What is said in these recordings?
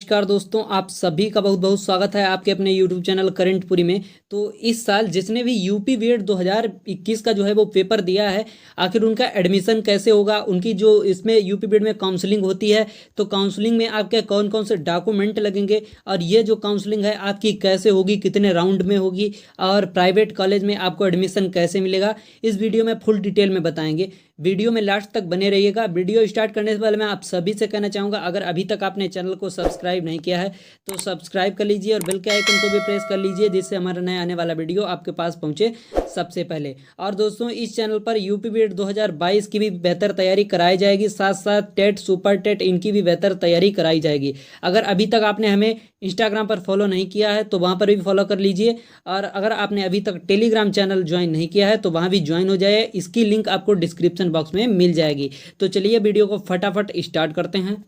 नमस्कार दोस्तों, आप सभी का बहुत बहुत स्वागत है आपके अपने YouTube चैनल करंटपुरी में। तो इस साल जिसने भी यूपी बीएड 2021 का जो है वो पेपर दिया है, आखिर उनका एडमिशन कैसे होगा, उनकी जो इसमें यूपी बीएड में काउंसलिंग होती है तो काउंसलिंग में आपके कौन कौन से डॉक्यूमेंट लगेंगे और ये जो काउंसलिंग है आपकी कैसे होगी, कितने राउंड में होगी और प्राइवेट कॉलेज में आपको एडमिशन कैसे मिलेगा, इस वीडियो में फुल डिटेल में बताएंगे। वीडियो में लास्ट तक बने रहिएगा। वीडियो स्टार्ट करने से पहले मैं आप सभी से कहना चाहूँगा, अगर अभी तक आपने चैनल को सब्सक्राइब नहीं किया है तो सब्सक्राइब कर लीजिए और बेल के आइकन को भी प्रेस कर लीजिए, जिससे हमारा नया आने वाला वीडियो आपके पास पहुँचे सबसे पहले। और दोस्तों, इस चैनल पर यूपी बीएड 2022 की भी बेहतर तैयारी कराई जाएगी, साथ साथ टेट, सुपर टेट, इनकी भी बेहतर तैयारी कराई जाएगी। अगर अभी तक आपने हमें इंस्टाग्राम पर फॉलो नहीं किया है तो वहाँ पर भी फॉलो कर लीजिए, और अगर आपने अभी तक टेलीग्राम चैनल ज्वाइन नहीं किया है तो वहाँ भी ज्वाइन हो जाए। इसकी लिंक आपको डिस्क्रिप्शन बॉक्स में मिल जाएगी। तो चलिए वीडियो को फटाफट स्टार्ट करते हैं।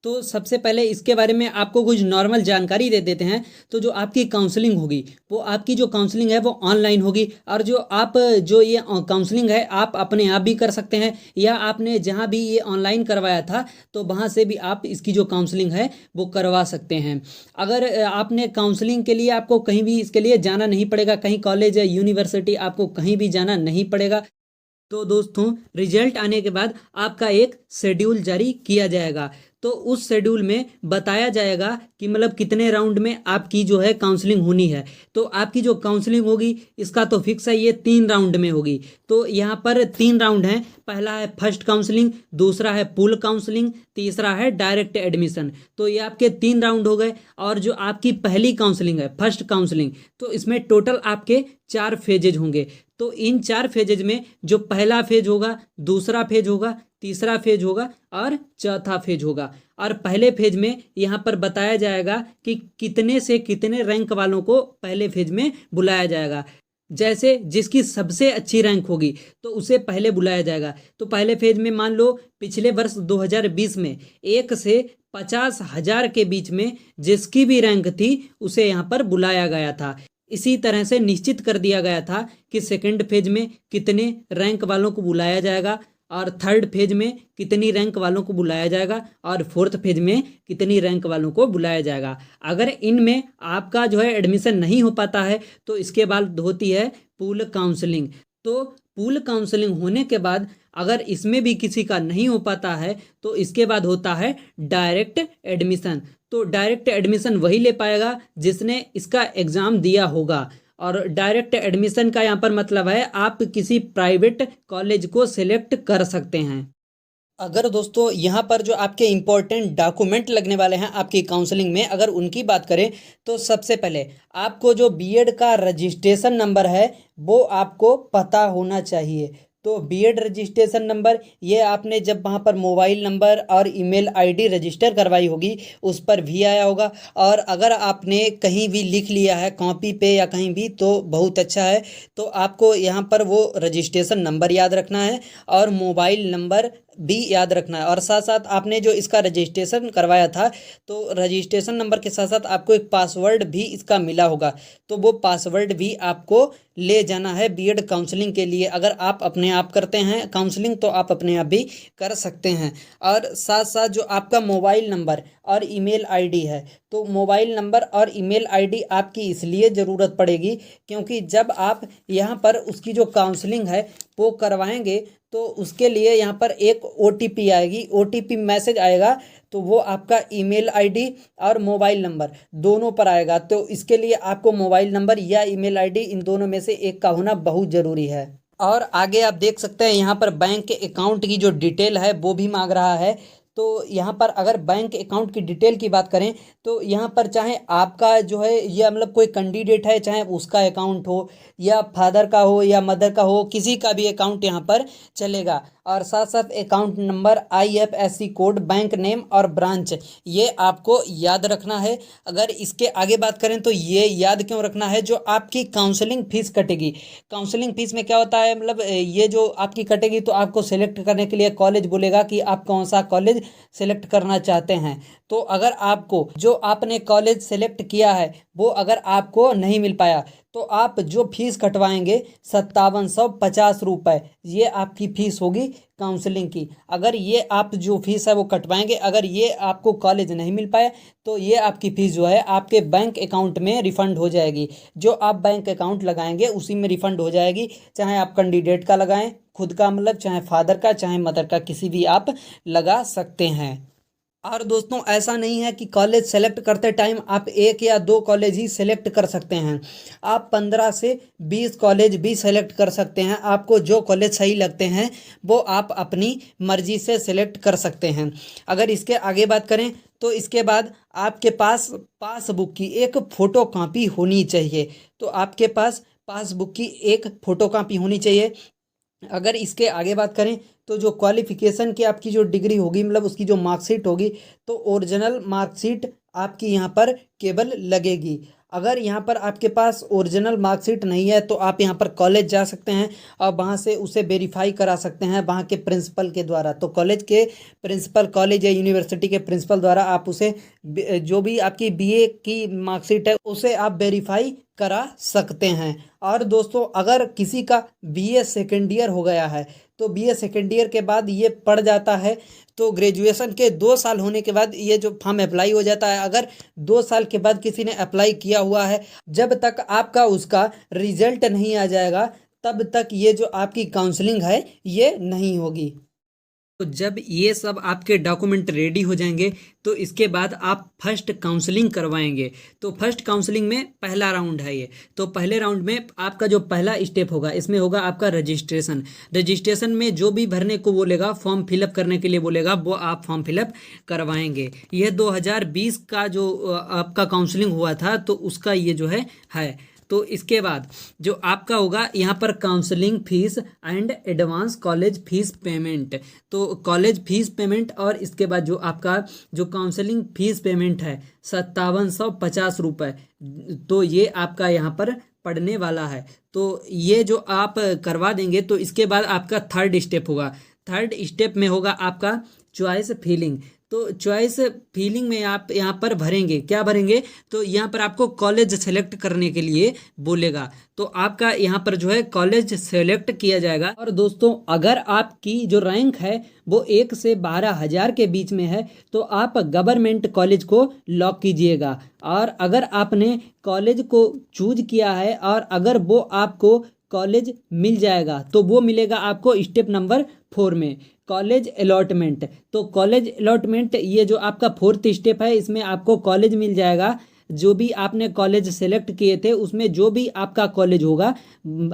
तो सबसे पहले इसके बारे में आपको कुछ नॉर्मल जानकारी दे देते हैं। तो जो आपकी काउंसलिंग होगी, वो आपकी जो काउंसलिंग है वो ऑनलाइन होगी, और जो ये काउंसलिंग है आप अपने आप भी कर सकते हैं, या आपने जहां भी ये ऑनलाइन करवाया था तो वहां से भी आप इसकी जो काउंसलिंग है वो करवा सकते हैं। अगर आपने काउंसलिंग के लिए आपको कहीं भी इसके लिए जाना नहीं पड़ेगा, कहीं कॉलेज या यूनिवर्सिटी आपको कहीं भी जाना नहीं पड़ेगा। तो दोस्तों, रिजल्ट आने के बाद आपका एक शेड्यूल जारी किया जाएगा। तो उस शेड्यूल में बताया जाएगा कि मतलब कितने राउंड में आपकी जो है काउंसलिंग होनी है। तो आपकी जो काउंसलिंग होगी इसका तो फिक्स है, ये 3 राउंड में होगी। तो यहाँ पर 3 राउंड हैं। पहला है फर्स्ट काउंसलिंग, दूसरा है पूल काउंसलिंग, तीसरा है डायरेक्ट एडमिशन। तो ये आपके 3 राउंड हो गए। और जो आपकी पहली काउंसलिंग है, फर्स्ट काउंसलिंग, तो इसमें टोटल आपके 4 फेजेज होंगे। तो इन 4 फेजेज में जो पहला फेज होगा, दूसरा फेज होगा, तीसरा फेज होगा और चौथा फेज होगा। और पहले फेज में यहाँ पर बताया जाएगा कि कितने से कितने रैंक वालों को पहले फेज में बुलाया जाएगा। जैसे जिसकी सबसे अच्छी रैंक होगी तो उसे पहले बुलाया जाएगा। तो पहले फेज में मान लो पिछले वर्ष 2020 में 1 से 50,000 के बीच में जिसकी भी रैंक थी उसे यहाँ पर बुलाया गया था। इसी तरह से निश्चित कर दिया गया था कि सेकंड फेज में कितने रैंक वालों को बुलाया जाएगा, और थर्ड फेज में कितनी रैंक वालों को बुलाया जाएगा, और फोर्थ फेज में कितनी रैंक वालों को बुलाया जाएगा। अगर इनमें आपका जो है एडमिशन नहीं हो पाता है तो इसके बाद होती है पूल काउंसलिंग। तो पूल काउंसलिंग होने के बाद अगर इसमें भी किसी का नहीं हो पाता है तो इसके बाद होता है डायरेक्ट एडमिशन। तो डायरेक्ट एडमिशन वही ले पाएगा जिसने इसका एग्ज़ाम दिया होगा। और डायरेक्ट एडमिशन का यहाँ पर मतलब है आप किसी प्राइवेट कॉलेज को सिलेक्ट कर सकते हैं। अगर दोस्तों यहाँ पर जो आपके इम्पोर्टेंट डॉक्यूमेंट लगने वाले हैं आपकी काउंसलिंग में, अगर उनकी बात करें तो सबसे पहले आपको जो बीएड का रजिस्ट्रेशन नंबर है वो आपको पता होना चाहिए। तो बीएड रजिस्ट्रेशन नंबर, ये आपने जब वहाँ पर मोबाइल नंबर और ईमेल आईडी रजिस्टर करवाई होगी उस पर भी आया होगा। और अगर आपने कहीं भी लिख लिया है कॉपी पे या कहीं भी तो बहुत अच्छा है। तो आपको यहाँ पर वो रजिस्ट्रेशन नंबर याद रखना है और मोबाइल नंबर भी याद रखना है। और साथ साथ आपने जो इसका रजिस्ट्रेशन करवाया था तो रजिस्ट्रेशन नंबर के साथ साथ आपको एक पासवर्ड भी इसका मिला होगा। तो वो पासवर्ड भी आपको ले जाना है बीएड काउंसलिंग के लिए। अगर आप अपने आप करते हैं काउंसलिंग तो आप अपने आप भी कर सकते हैं। और साथ साथ जो आपका मोबाइल नंबर और ईमेल आईडी है, तो मोबाइल नंबर और ईमेल आईडी आपकी इसलिए ज़रूरत पड़ेगी क्योंकि जब आप यहाँ पर उसकी जो काउंसलिंग है वो करवाएंगे तो उसके लिए यहाँ पर एक ओटीपी आएगी, ओटीपी मैसेज आएगा। तो वो आपका ईमेल आईडी और मोबाइल नंबर दोनों पर आएगा। तो इसके लिए आपको मोबाइल नंबर या ईमेल आईडी, इन दोनों में से एक का होना बहुत ज़रूरी है। और आगे आप देख सकते हैं यहाँ पर बैंक के अकाउंट की जो डिटेल है वो भी मांग रहा है। तो यहाँ पर अगर बैंक अकाउंट की डिटेल की बात करें तो यहाँ पर चाहे आपका जो है या मतलब कोई कैंडिडेट है, चाहे उसका अकाउंट हो या फादर का हो या मदर का हो, किसी का भी अकाउंट यहाँ पर चलेगा। और साथ साथ account number, IFSC code, bank name और ब्रांच, ये आपको याद रखना है। अगर इसके आगे बात करें तो ये याद क्यों रखना है, जो आपकी काउंसलिंग फीस कटेगी। काउंसलिंग फीस में क्या होता है, मतलब ये जो आपकी कटेगी तो आपको सेलेक्ट करने के लिए कॉलेज बोलेगा कि आप कौन सा कॉलेज सेलेक्ट करना चाहते हैं। तो अगर आपको जो आपने कॉलेज सेलेक्ट किया है वो अगर आपको नहीं मिल पाया तो आप जो फीस कटवाएंगे 5750 रुपये, ये आपकी फीस होगी काउंसलिंग की। अगर ये आप जो फीस है वो कटवाएंगे, अगर ये आपको कॉलेज नहीं मिल पाया तो ये आपकी फीस जो है आपके बैंक अकाउंट में रिफ़ंड हो जाएगी। जो आप बैंक अकाउंट लगाएंगे उसी में रिफ़ंड हो जाएगी, चाहे आप कैंडिडेट का लगाएं खुद का, मतलब चाहे फादर का चाहे मदर का, किसी भी आप लगा सकते हैं। और दोस्तों ऐसा नहीं है कि कॉलेज सेलेक्ट करते टाइम आप एक या दो कॉलेज ही सेलेक्ट कर सकते हैं, आप 15 से 20 कॉलेज भी सेलेक्ट कर सकते हैं। आपको जो कॉलेज सही लगते हैं वो आप अपनी मर्जी से सेलेक्ट कर सकते हैं। अगर इसके आगे बात करें तो इसके बाद आपके पास पासबुक की एक फ़ोटो कॉपी होनी चाहिए। तो आपके पास पासबुक की एक फ़ोटो कॉपी होनी चाहिए। अगर इसके आगे बात करें तो जो क्वालिफ़िकेशन की आपकी जो डिग्री होगी, मतलब उसकी जो मार्कशीट होगी, तो ओरिजिनल मार्कशीट आपकी यहाँ पर केवल लगेगी। अगर यहाँ पर आपके पास ओरिजिनल मार्कशीट नहीं है तो आप यहाँ पर कॉलेज जा सकते हैं और वहाँ से उसे वेरीफाई करा सकते हैं वहाँ के प्रिंसिपल के द्वारा। तो कॉलेज के प्रिंसिपल, कॉलेज या यूनिवर्सिटी के प्रिंसिपल द्वारा आप उसे जो भी आपकी बीए की मार्कशीट है उसे आप वेरीफाई करा सकते हैं। और दोस्तों अगर किसी का बीए सेकेंड ईयर हो गया है तो बीए सेकेंड ईयर के बाद ये पड़ जाता है, तो ग्रेजुएशन के 2 साल होने के बाद ये जो फॉर्म अप्लाई हो जाता है। अगर 2 साल के बाद किसी ने अप्लाई किया हुआ है, जब तक आपका उसका रिजल्ट नहीं आ जाएगा तब तक ये जो आपकी काउंसलिंग है ये नहीं होगी। तो जब ये सब आपके डॉक्यूमेंट रेडी हो जाएंगे तो इसके बाद आप फर्स्ट काउंसलिंग करवाएंगे। तो फर्स्ट काउंसलिंग में पहला राउंड है ये। तो पहले राउंड में आपका जो पहला स्टेप होगा इसमें होगा आपका रजिस्ट्रेशन। रजिस्ट्रेशन में जो भी भरने को बोलेगा, फॉर्म फिलअप करने के लिए बोलेगा, वो आप फॉर्म फिलअप करवाएंगे। यह 2020 का जो आपका काउंसलिंग हुआ था तो उसका ये जो है। तो इसके बाद जो आपका होगा यहाँ पर counselling fees and advance college fees payment. तो कॉलेज फीस पेमेंट और इसके बाद जो आपका जो काउंसलिंग फीस पेमेंट है 5750 रुपये, तो ये आपका यहाँ पर पड़ने वाला है। तो ये जो आप करवा देंगे तो इसके बाद आपका थर्ड स्टेप होगा। थर्ड स्टेप में होगा आपका चॉइस फिलिंग। तो चॉइस फिलिंग में आप यहाँ पर भरेंगे, क्या भरेंगे, तो यहाँ पर आपको कॉलेज सेलेक्ट करने के लिए बोलेगा। तो आपका यहाँ पर जो है कॉलेज सेलेक्ट किया जाएगा। और दोस्तों अगर आपकी जो रैंक है वो 1 से 12,000 के बीच में है तो आप गवर्नमेंट कॉलेज को लॉक कीजिएगा। और अगर आपने कॉलेज को चूज किया है और अगर वो आपको कॉलेज मिल जाएगा तो वो मिलेगा आपको स्टेप नंबर 4 में, कॉलेज अलॉटमेंट। तो कॉलेज अलॉटमेंट ये जो आपका 4th स्टेप है, इसमें आपको कॉलेज मिल जाएगा। जो भी आपने कॉलेज सेलेक्ट किए थे उसमें जो भी आपका कॉलेज होगा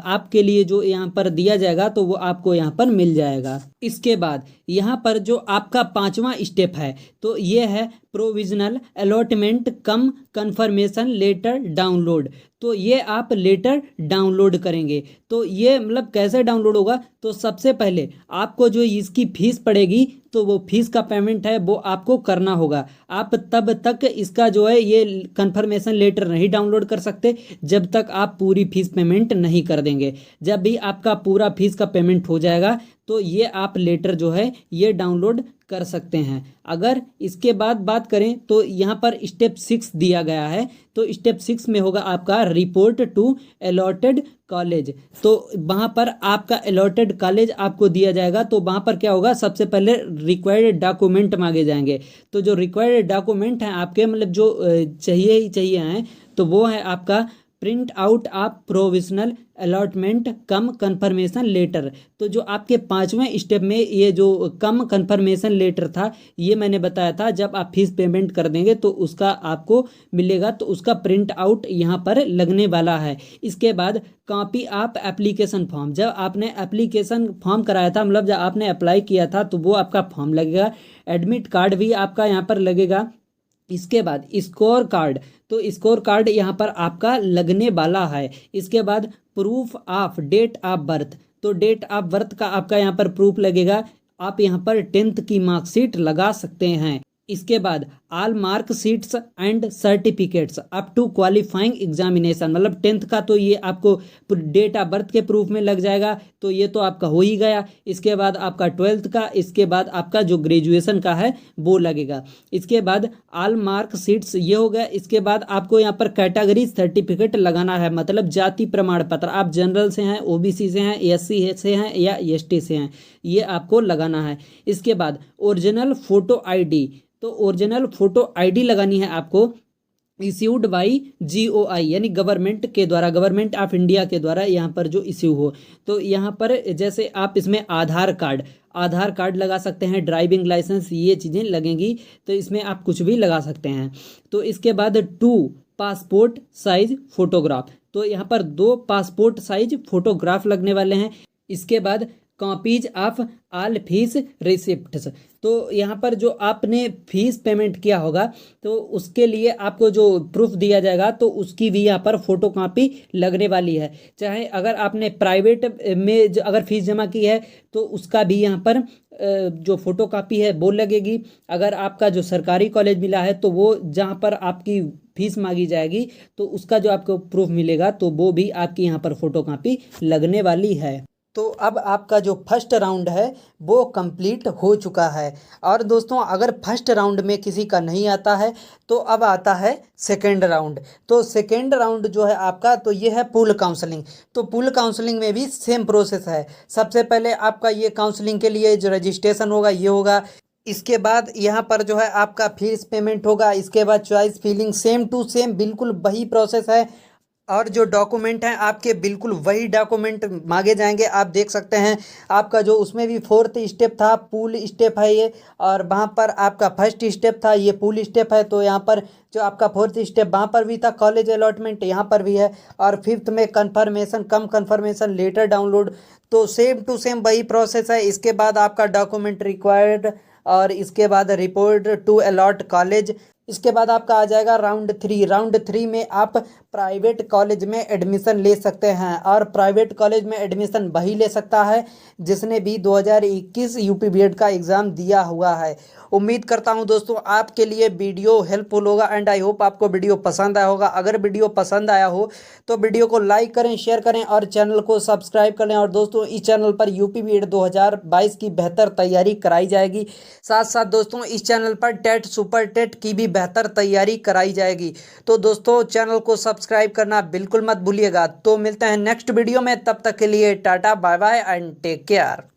आपके लिए जो यहाँ पर दिया जाएगा तो वो आपको यहाँ पर मिल जाएगा। इसके बाद यहाँ पर जो आपका 5वां स्टेप है तो ये है provisional allotment cum confirmation letter download. तो ये आप लेटर डाउनलोड करेंगे। तो ये मतलब कैसे डाउनलोड होगा, तो सबसे पहले आपको जो इसकी फीस पड़ेगी तो वो फीस का पेमेंट है वो आपको करना होगा। आप तब तक इसका जो है ये कंफर्मेशन लेटर नहीं डाउनलोड कर सकते जब तक आप पूरी फीस पेमेंट नहीं कर देंगे। जब भी आपका पूरा फीस का पेमेंट हो जाएगा तो ये आप लेटर जो है ये डाउनलोड कर सकते हैं। अगर इसके बाद बात करें तो यहाँ पर स्टेप 6 दिया गया है। तो स्टेप 6 में होगा आपका रिपोर्ट टू अलॉटेड कॉलेज। तो वहाँ पर आपका अलॉटेड कॉलेज आपको दिया जाएगा। तो वहाँ पर क्या होगा, सबसे पहले रिक्वायर्ड डॉक्यूमेंट मांगे जाएंगे। तो जो रिक्वायर्ड डॉक्यूमेंट हैं आपके, मतलब जो चाहिए ही चाहिए हैं, तो वो है आपका print out of provisional allotment cum confirmation letter. तो जो आपके 5वें स्टेप में ये जो कम कंफर्मेशन लेटर था ये मैंने बताया था, जब आप फीस पेमेंट कर देंगे तो उसका आपको मिलेगा। तो उसका प्रिंट आउट यहाँ पर लगने वाला है। इसके बाद कॉपी ऑफ एप्लीकेशन फॉर्म। जब आपने एप्लीकेशन फॉर्म कराया था, मतलब जब आपने अप्लाई किया था तो वो आपका फॉर्म लगेगा। एडमिट कार्ड भी आपका यहाँ पर लगेगा। इसके बाद स्कोर कार्ड। तो स्कोर कार्ड यहाँ पर आपका लगने वाला है। इसके बाद proof of date of birth. तो डेट ऑफ बर्थ का आपका यहाँ पर प्रूफ लगेगा। आप यहाँ पर 10th की मार्कशीट लगा सकते हैं। इसके बाद all mark sheets and certificates up to qualifying examination, मतलब 10th का तो ये आपको डेट ऑफ बर्थ के प्रूफ में लग जाएगा, तो ये तो आपका हो ही गया। इसके बाद आपका 12th का, इसके बाद आपका जो ग्रेजुएशन का है वो लगेगा। इसके बाद ऑल मार्क शीट्स ये हो गया। इसके बाद आपको यहाँ पर कैटेगरी सर्टिफिकेट लगाना है, मतलब जाति प्रमाण पत्र, आप जनरल से हैं, ओबीसी से हैं, एससी से हैं या एसटी से हैं, ये आपको लगाना है। इसके बाद ओरिजिनल फोटो आईडी, तो ओरिजिनल फोटो आईडी लगानी है आपको इश्यूड बाई GOI, यानी गवर्नमेंट के द्वारा, गवर्नमेंट ऑफ इंडिया के द्वारा यहाँ पर जो इश्यू हो। तो यहाँ पर जैसे आप इसमें आधार कार्ड लगा सकते हैं, ड्राइविंग लाइसेंस, ये चीज़ें लगेंगी, तो इसमें आप कुछ भी लगा सकते हैं। तो इसके बाद 2 पासपोर्ट साइज फोटोग्राफ, तो यहाँ पर 2 पासपोर्ट साइज फोटोग्राफ लगने वाले हैं। इसके बाद copies of all fees receipts, तो यहाँ पर जो आपने फीस पेमेंट किया होगा तो उसके लिए आपको जो प्रूफ दिया जाएगा तो उसकी भी यहाँ पर फोटो कॉपी लगने वाली है। चाहे अगर आपने प्राइवेट में अगर फीस जमा की है तो उसका भी यहाँ पर जो फोटो कॉपी है वो लगेगी। अगर आपका जो सरकारी कॉलेज मिला है तो वो जहाँ पर आपकी फीस मांगी जाएगी तो उसका जो आपको प्रूफ मिलेगा तो वो भी आपकी यहाँ पर फोटो कॉपी लगने वाली है। तो अब आपका जो फर्स्ट राउंड है वो कंप्लीट हो चुका है। और दोस्तों अगर फर्स्ट राउंड में किसी का नहीं आता है तो अब आता है सेकेंड राउंड। तो सेकेंड राउंड जो है आपका, तो ये है पूल काउंसलिंग। तो पूल काउंसलिंग में भी सेम प्रोसेस है। सबसे पहले आपका ये काउंसलिंग के लिए जो रजिस्ट्रेशन होगा ये होगा। इसके बाद यहाँ पर जो है आपका फीस पेमेंट होगा। इसके बाद choice filling, same to same बिल्कुल वही प्रोसेस है। और जो डॉक्यूमेंट हैं आपके बिल्कुल वही डॉक्यूमेंट मांगे जाएंगे। आप देख सकते हैं आपका जो उसमें भी 4th स्टेप था, पूल स्टेप है ये, और वहाँ पर आपका फर्स्ट स्टेप था, ये पूल स्टेप है। तो यहाँ पर जो आपका 4th स्टेप वहाँ पर भी था, कॉलेज अलॉटमेंट यहाँ पर भी है। और 5th में कन्फर्मेशन कन्फर्मेशन लेटर डाउनलोड, तो सेम टू सेम वही प्रोसेस है। इसके बाद आपका डॉक्यूमेंट रिक्वायर्ड, और इसके बाद रिपोर्ट टू अलॉट कॉलेज। इसके बाद आपका आ जाएगा राउंड 3। राउंड 3 में आप प्राइवेट कॉलेज में एडमिशन ले सकते हैं। और प्राइवेट कॉलेज में एडमिशन वही ले सकता है जिसने भी 2021 यूपी बीएड का एग्ज़ाम दिया हुआ है। उम्मीद करता हूं दोस्तों आपके लिए वीडियो हेल्पफुल होगा एंड आई होप आपको वीडियो पसंद आया होगा। अगर वीडियो पसंद आया हो तो वीडियो को लाइक करें, शेयर करें और चैनल को सब्सक्राइब करें। और दोस्तों इस चैनल पर यूपी बीएड 2022 की बेहतर तैयारी कराई जाएगी। साथ साथ दोस्तों इस चैनल पर टेट सुपर टेट की भी बेहतर तैयारी कराई जाएगी। तो दोस्तों चैनल को सब्सक्राइब करना बिल्कुल मत भूलिएगा। तो मिलते हैं नेक्स्ट वीडियो में, तब तक के लिए tata bye bye and take care.